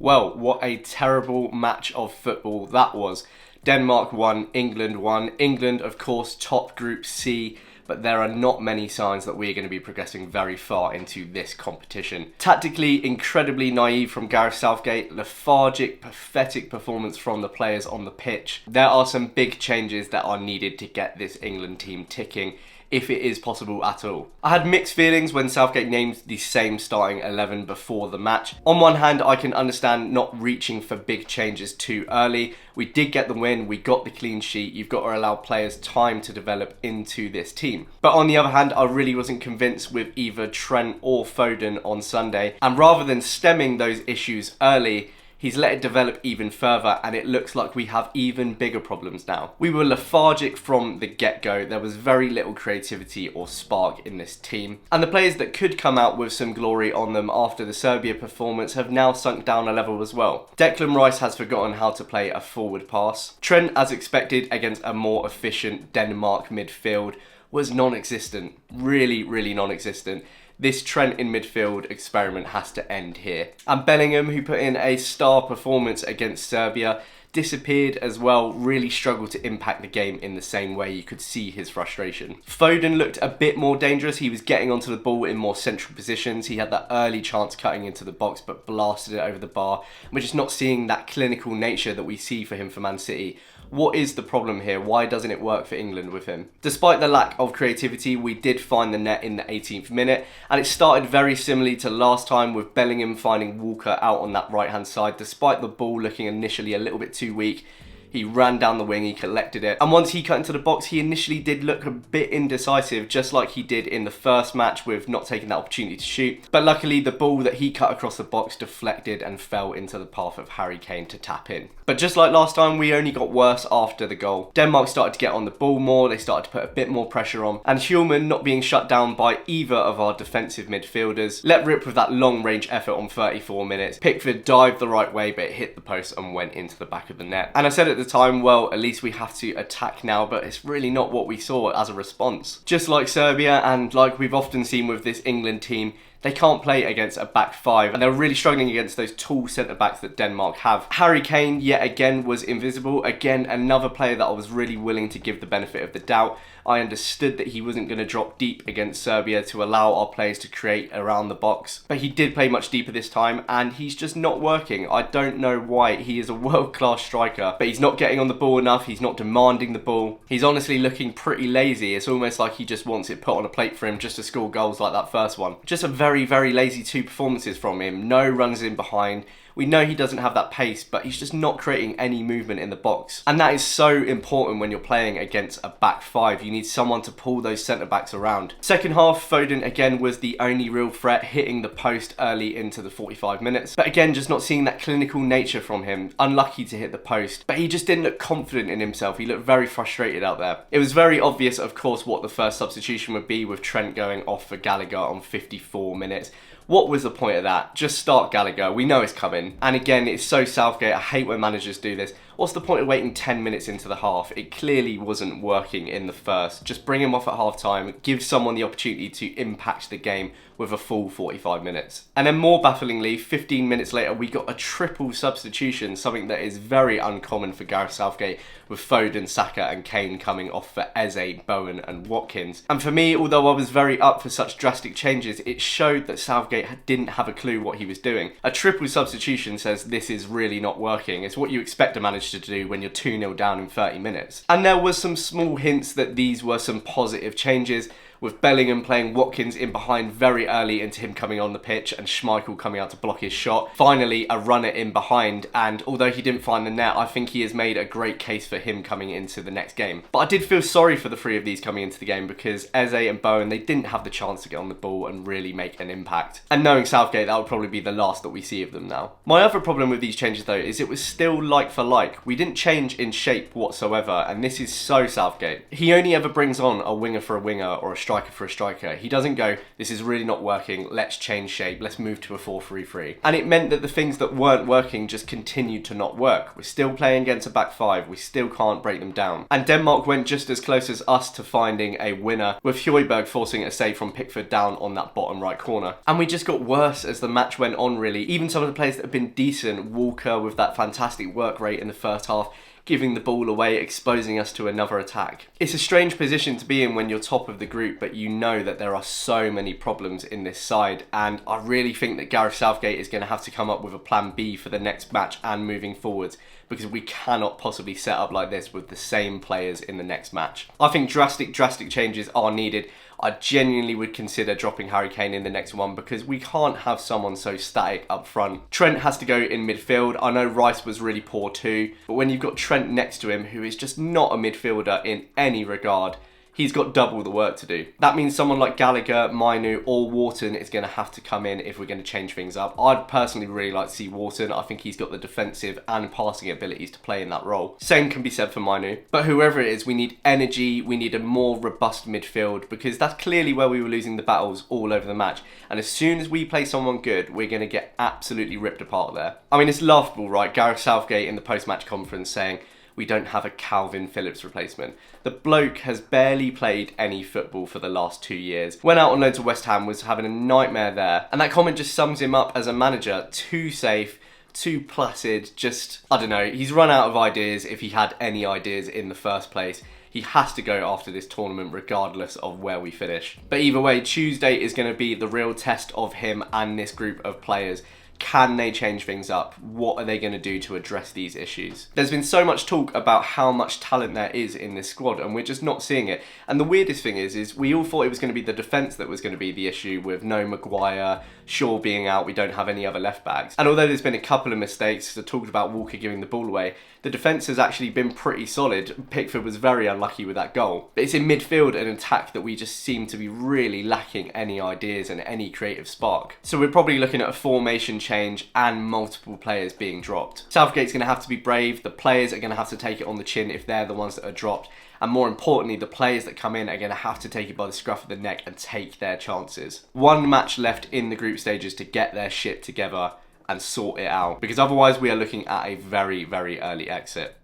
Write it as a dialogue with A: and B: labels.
A: Well, what a terrible match of football that was. Denmark won, England won. England, of course, top Group C, but there are not many signs that we're going to be progressing very far into this competition. Tactically, incredibly naive from Gareth Southgate, lethargic, pathetic performance from the players on the pitch. There are some big changes that are needed to get this England team ticking, if it is possible at all. I had mixed feelings when Southgate named the same starting 11 before the match. On one hand, I can understand not reaching for big changes too early. We did get the win, we got the clean sheet, you've got to allow players time to develop into this team. But on the other hand, I really wasn't convinced with either Trent or Foden on Sunday, and rather than stemming those issues early, he's let it develop even further, and it looks like we have even bigger problems now. We were lethargic from the get-go. There was very little creativity or spark in this team. And the players that could come out with some glory on them after the Serbia performance have now sunk down a level as well. Declan Rice has forgotten how to play a forward pass. Trent, as expected, against a more efficient Denmark midfield, was non-existent. Really non-existent. This Trent in midfield experiment has to end here. And Bellingham, who put in a star performance against Serbia, disappeared as well, really struggled to impact the game in the same way. You could see his frustration. Foden looked a bit more dangerous. He was getting onto the ball in more central positions. He had that early chance cutting into the box but blasted it over the bar. We're just not seeing that clinical nature that we see for him for Man City. What is the problem here? Why doesn't it work for England with him? Despite the lack of creativity, we did find the net in the 18th minute, and it started very similarly to last time, with Bellingham finding Walker out on that right hand side. Despite the ball looking initially a little bit too weak, he ran down the wing, he collected it, and once he cut into the box, he initially did look a bit indecisive, just like he did in the first match with not taking that opportunity to shoot. But luckily, the ball that he cut across the box deflected and fell into the path of Harry Kane to tap in. But just like last time, we only got worse after the goal. Denmark started to get on the ball more, they started to put a bit more pressure on, and Hjulmand, not being shut down by either of our defensive midfielders, let rip with that long range effort on 34 minutes. Pickford dived the right way, but it hit the post and went into the back of the net. And I said at the time, well, at least we have to attack now, but it's really not what we saw as a response. Just like Serbia, and like we've often seen with this England team, they can't play against a back five, and they're really struggling against those tall centre-backs that Denmark have. Harry Kane, yet again, was invisible. Again, another player that I was really willing to give the benefit of the doubt. I understood that he wasn't going to drop deep against Serbia to allow our players to create around the box, but he did play much deeper this time, and he's just not working. I don't know why. He is a world-class striker, but he's not getting on the ball enough. He's not demanding the ball. He's honestly looking pretty lazy. It's almost like he just wants it put on a plate for him just to score goals like that first one. Just a very lazy two performances from him. No runs in behind. We know he doesn't have that pace, but he's just not creating any movement in the box. And that is so important when you're playing against a back five. You need someone to pull those centre-backs around. Second half, Foden again was the only real threat, hitting the post early into the 45 minutes. But again, just not seeing that clinical nature from him. Unlucky to hit the post, but he just didn't look confident in himself. He looked very frustrated out there. It was very obvious, of course, what the first substitution would be, with Trent going off for Gallagher on 54 minutes. What was the point of that? Just start Gallagher. We know it's coming. And again, it's so Southgate. I hate when managers do this. What's the point of waiting 10 minutes into the half? It clearly wasn't working in the first. Just bring him off at half time. Give someone the opportunity to impact the game with a full 45 minutes. And then more bafflingly, 15 minutes later, we got a triple substitution, something that is very uncommon for Gareth Southgate, with Foden, Saka and Kane coming off for Eze, Bowen and Watkins. And for me, although I was very up for such drastic changes, it showed that Southgate didn't have a clue what he was doing. A triple substitution says this is really not working. It's what you expect a manager to do when you're 2-0 down in 30 minutes. And there was some small hints that these were some positive changes, with Bellingham playing Watkins in behind very early into him coming on the pitch, and Schmeichel coming out to block his shot. Finally, a runner in behind, and although he didn't find the net, I think he has made a great case for him coming into the next game. But I did feel sorry for the three of these coming into the game, because Eze and Bowen, they didn't have the chance to get on the ball and really make an impact. And knowing Southgate, that would probably be the last that we see of them now. My other problem with these changes though is it was still like for like. We didn't change in shape whatsoever, and this is so Southgate. He only ever brings on a winger for a winger or a striker striker for a striker. He doesn't go, this is really not working, let's change shape, let's move to a 4-3-3. And it meant that the things that weren't working just continued to not work. We're still playing against a back five, we still can't break them down. And Denmark went just as close as us to finding a winner, with Højbjerg forcing a save from Pickford down on that bottom right corner. And we just got worse as the match went on, really. Even some of the players that have been decent, Walker with that fantastic work rate in the first half, giving the ball away, exposing us to another attack. It's a strange position to be in when you're top of the group, but you know that there are so many problems in this side, and I really think that Gareth Southgate is going to have to come up with a plan B for the next match and moving forwards, because we cannot possibly set up like this with the same players in the next match. I think drastic changes are needed. I genuinely would consider dropping Harry Kane in the next one, because we can't have someone so static up front. Trent has to go in midfield. I know Rice was really poor too, but when you've got Trent next to him, who is just not a midfielder in any regard, he's got double the work to do. That means someone like Gallagher, Mainu or Wharton is going to have to come in if we're going to change things up. I'd personally really like to see Wharton. I think he's got the defensive and passing abilities to play in that role. Same can be said for Mainu. But whoever it is, we need energy, we need a more robust midfield, because that's clearly where we were losing the battles all over the match. And as soon as we play someone good, we're going to get absolutely ripped apart there. I mean, it's laughable, right? Gareth Southgate in the post-match conference saying, we don't have a Calvin Phillips replacement. The bloke has barely played any football for the last 2 years. Went out on loan to West Ham, was having a nightmare there. And that comment just sums him up as a manager. Too safe, too placid, just, I don't know. He's run out of ideas if he had any ideas in the first place. He has to go after this tournament regardless of where we finish. But either way, Tuesday is going to be the real test of him and this group of players. Can they change things up? What are they going to do to address these issues? There's been so much talk about how much talent there is in this squad, and we're just not seeing it. And the weirdest thing is we all thought it was going to be the defence that was going to be the issue, with no Maguire, Shaw being out, we don't have any other left backs. And although there's been a couple of mistakes, I talked about Walker giving the ball away, the defence has actually been pretty solid. Pickford was very unlucky with that goal. But it's in midfield and attack that we just seem to be really lacking any ideas and any creative spark. So we're probably looking at a formation change and multiple players being dropped. Southgate's going to have to be brave. The players are going to have to take it on the chin if they're the ones that are dropped. And more importantly, the players that come in are going to have to take it by the scruff of the neck and take their chances. One match left in the group stages to get their shit together and sort it out, because otherwise we are looking at a very, very early exit.